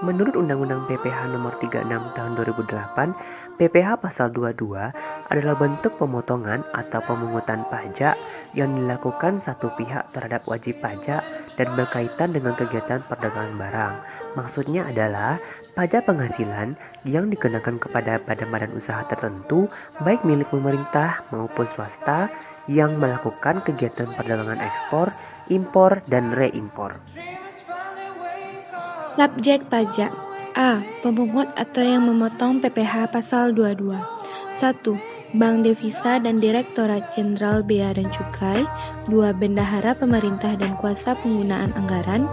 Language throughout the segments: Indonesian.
Menurut Undang-Undang PPH Nomor 36 Tahun 2008, PPH Pasal 22 adalah bentuk pemotongan atau pemungutan pajak yang dilakukan satu pihak terhadap wajib pajak dan berkaitan dengan kegiatan perdagangan barang. Maksudnya adalah pajak penghasilan yang dikenakan kepada badan-badan usaha tertentu, baik milik pemerintah maupun swasta, yang melakukan kegiatan perdagangan ekspor, impor, dan reimpor. Subjek pajak. A. Pemungut atau yang memotong PPH Pasal 22. 1. Bank Devisa dan Direktorat Jenderal Bea dan Cukai. 2. Bendahara Pemerintah dan Kuasa Penggunaan Anggaran.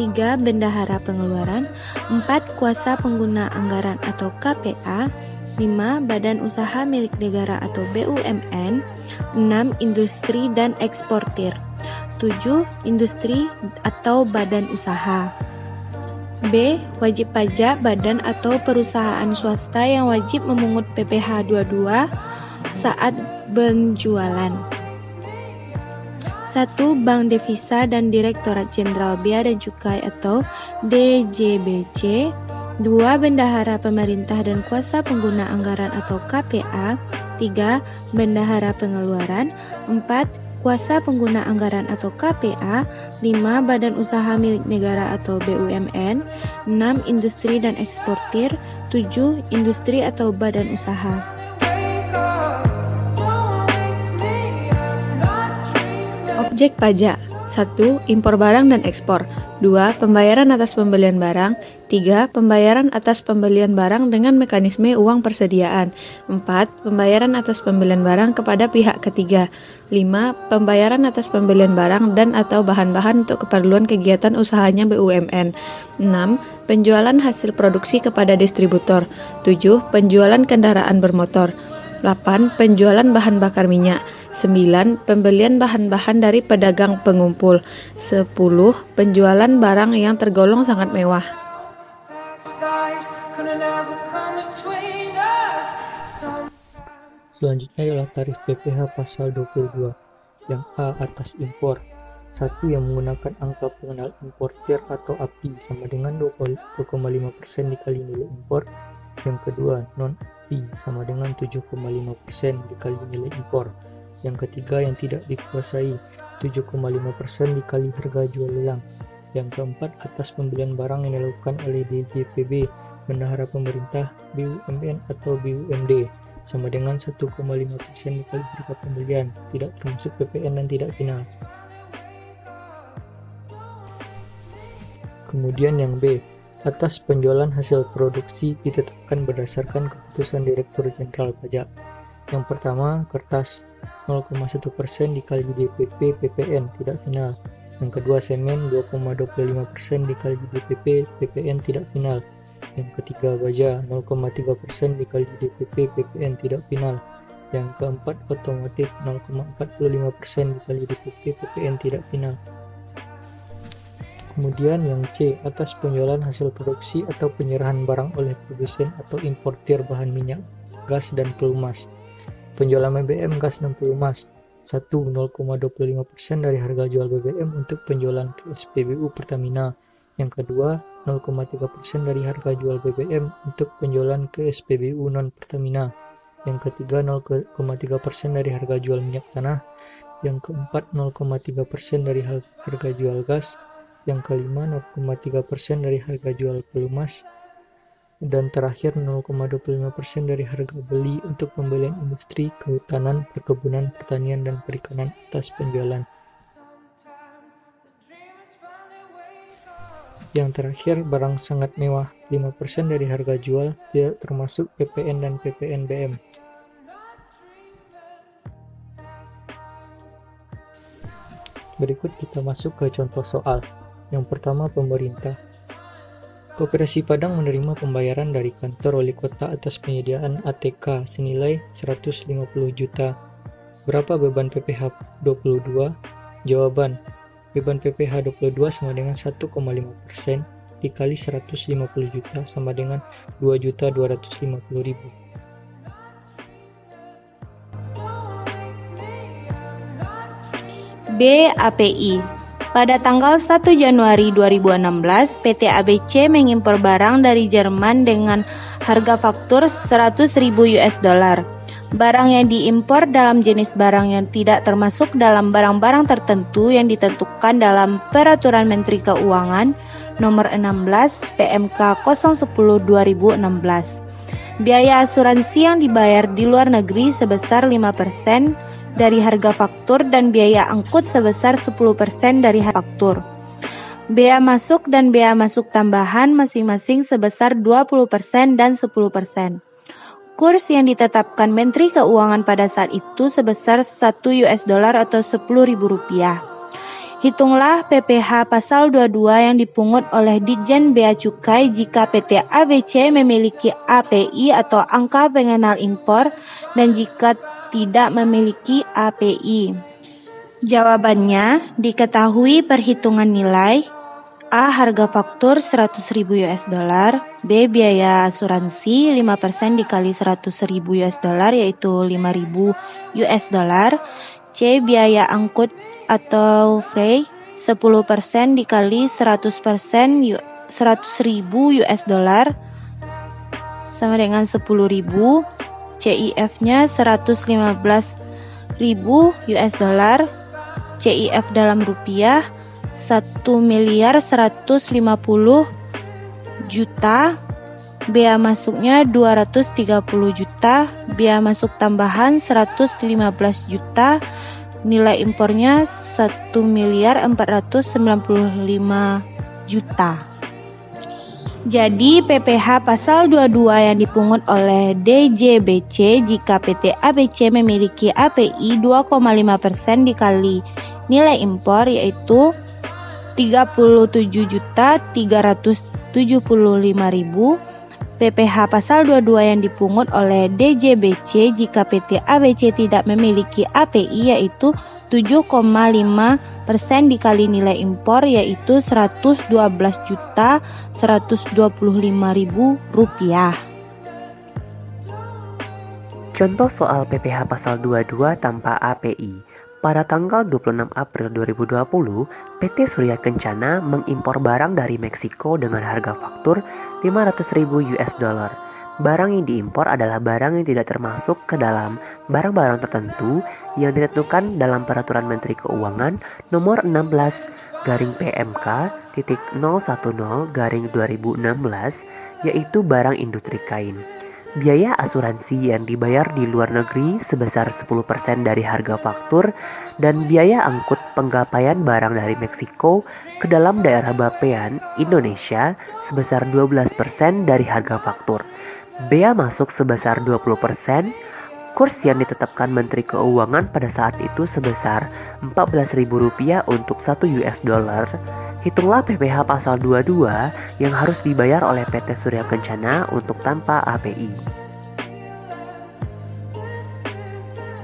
3. Bendahara Pengeluaran. 4. Kuasa Pengguna Anggaran atau KPA. 5. Badan Usaha Milik Negara atau BUMN. 6. Industri dan eksportir. 7. Industri atau badan usaha. B. Wajib pajak badan atau perusahaan swasta yang wajib memungut PPH 22 saat penjualan. 1. Bank Devisa dan Direktorat Jenderal Bea dan Cukai atau DJBC. 2. Bendahara Pemerintah dan Kuasa Pengguna Anggaran atau KPA. 3. Bendahara Pengeluaran. 4. Kuasa Pengguna Anggaran atau KPA. 5. Badan Usaha Milik Negara atau BUMN. 6. Industri dan eksportir. 7. Industri atau badan usaha. Objek pajak. 1. Impor barang dan ekspor. 2. Pembayaran atas pembelian barang. 3. Pembayaran atas pembelian barang dengan mekanisme uang persediaan. 4. Pembayaran atas pembelian barang kepada pihak ketiga. 5. Pembayaran atas pembelian barang dan atau bahan-bahan untuk keperluan kegiatan usahanya BUMN. 6. Penjualan hasil produksi kepada distributor. 7. Penjualan kendaraan bermotor. 8. Penjualan bahan bakar minyak. 9. Pembelian bahan-bahan dari pedagang pengumpul. 10. Penjualan barang yang tergolong sangat mewah. Selanjutnya adalah tarif PPH Pasal 22. Yang A. Atas impor. 1. Yang menggunakan angka pengenal importir atau API sama dengan 2,5% dikali nilai impor. Yang kedua, non-API sama dengan 7,5% dikali nilai impor. Yang ketiga, yang tidak dikuasai 7,5% dikali harga jual lelang. Yang keempat, atas pembelian barang yang dilakukan oleh DJPB, Bendahara Pemerintah, BUMN atau BUMD sama dengan 1,5% dikali harga pembelian, tidak termasuk PPN dan tidak final. Kemudian yang B, atas penjualan hasil produksi ditetapkan berdasarkan keputusan Direktur Jenderal Pajak. Yang pertama, kertas 0,1% dikali DPP PPN tidak final. Yang kedua, semen 2,25% dikali DPP PPN tidak final. Yang ketiga, baja 0,3% dikali DPP PPN tidak final. Yang keempat, otomotif 0,45% dikali DPP PPN tidak final. Kemudian yang C, atas penjualan hasil produksi atau penyerahan barang oleh produsen atau importir bahan minyak, gas, dan pelumas. Penjualan BBM, gas, dan pelumas. 1. 0,25% dari harga jual BBM untuk penjualan ke SPBU Pertamina. Yang kedua, 0,3% dari harga jual BBM untuk penjualan ke SPBU non-Pertamina. Yang ketiga, 0,3% dari harga jual minyak tanah. Yang keempat, 0,3% dari harga jual gas. Yang kelima, 0,3% dari harga jual pelumas. Dan terakhir, 0,25% dari harga beli untuk pembelian industri, kehutanan, perkebunan, pertanian, dan perikanan atas penjualan. Yang terakhir, barang sangat mewah, 5% dari harga jual, tidak termasuk PPN dan PPNBM. Berikut kita masuk ke contoh soal. Yang pertama, pemerintah. Koperasi Padang menerima pembayaran dari kantor wali kota atas penyediaan ATK senilai 150 juta. Berapa beban PPH 22? Jawaban, beban PPH 22 sama dengan 1,5% dikali 150 juta sama dengan 2.250.000. B. API. Pada tanggal 1 Januari 2016, PT ABC mengimpor barang dari Jerman dengan harga faktur 100.000 US dollar. Barang yang diimpor dalam jenis barang yang tidak termasuk dalam barang-barang tertentu yang ditentukan dalam Peraturan Menteri Keuangan Nomor 16 PMK 010/2016. Biaya asuransi yang dibayar di luar negeri sebesar 5% dari harga faktur dan biaya angkut sebesar 10% dari harga faktur. Bea masuk dan bea masuk tambahan masing-masing sebesar 20% dan 10%. Kurs yang ditetapkan Menteri Keuangan pada saat itu sebesar 1 US dollar atau Rp10.000. Hitunglah PPh pasal 22 yang dipungut oleh Ditjen Bea Cukai jika PT ABC memiliki API atau angka pengenal impor dan jika tidak memiliki API. Jawabannya, diketahui perhitungan nilai A. Harga faktur 100.000 US dollar, B. Biaya asuransi 5% dikali 100.000 US dollar yaitu 5.000 US dollar, C. Biaya angkut atau freight 10% dikali 100% 100.000 US dollar sama dengan 10.000, CIF-nya 115.000 US dollar, CIF dalam rupiah 1.150.000.000, bea masuknya 230 juta, bea masuk tambahan 115 juta, nilai impornya 1.495.000.000. Jadi PPh pasal 22 yang dipungut oleh DJBC jika PT ABC memiliki API 2,5% dikali nilai impor yaitu 37.375.000. PPh pasal 22 yang dipungut oleh DJBC jika PT ABC tidak memiliki API yaitu 7,5% dikali nilai impor yaitu Rp112.125.000. Contoh soal PPh pasal 22 tanpa API. Pada tanggal 26 April 2020, PT Surya Kencana mengimpor barang dari Meksiko dengan harga faktur 500.000 US dollar. Barang yang diimpor adalah barang yang tidak termasuk ke dalam barang-barang tertentu yang ditentukan dalam Peraturan Menteri Keuangan Nomor 16 PMK.010/2016, yaitu barang industri kain. Biaya asuransi yang dibayar di luar negeri sebesar 10% dari harga faktur dan biaya angkut penggapaian barang dari Meksiko ke dalam daerah Bapean, Indonesia sebesar 12% dari harga faktur. Bea masuk sebesar 20%, kurs yang ditetapkan Menteri Keuangan pada saat itu sebesar Rp14.000 untuk 1 US dollar. Hitunglah PPh pasal 22 yang harus dibayar oleh PT Surya Kencana untuk tanpa API.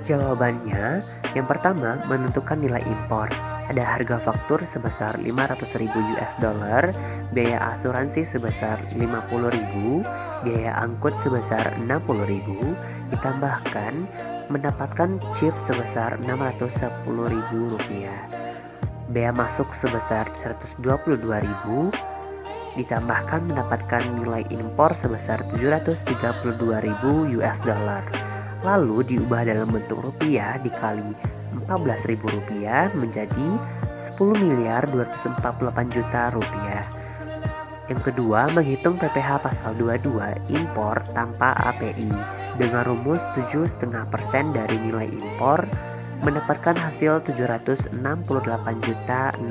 Jawabannya, yang pertama menentukan nilai impor. Ada harga faktur sebesar 500.000 US dollar, biaya asuransi sebesar 50.000, biaya angkut sebesar 60.000, ditambahkan mendapatkan CIF sebesar Rp610.000. Bea masuk sebesar 122.000, ditambahkan mendapatkan nilai impor sebesar 732.000 US dollar. Lalu diubah dalam bentuk rupiah dikali Rp14.000 menjadi Rp10.248.000.000. Yang kedua, menghitung PPh pasal 22 impor tanpa API dengan rumus 7,5% dari nilai impor mendapatkan hasil Rp768.600.000.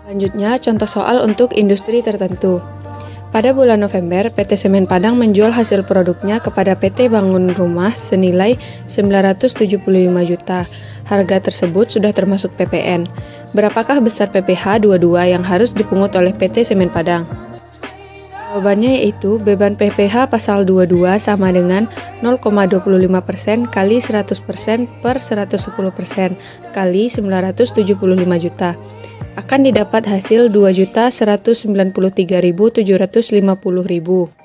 Selanjutnya, contoh soal untuk industri tertentu. Pada bulan November, PT Semen Padang menjual hasil produknya kepada PT Bangun Rumah senilai 975 juta. Harga tersebut sudah termasuk PPN. Berapakah besar PPh 22 yang harus dipungut oleh PT Semen Padang? Jawabannya yaitu beban PPh pasal 22 sama dengan 0,25% kali 100% per 110% kali 975 juta. Akan didapat hasil 2.193.750.000.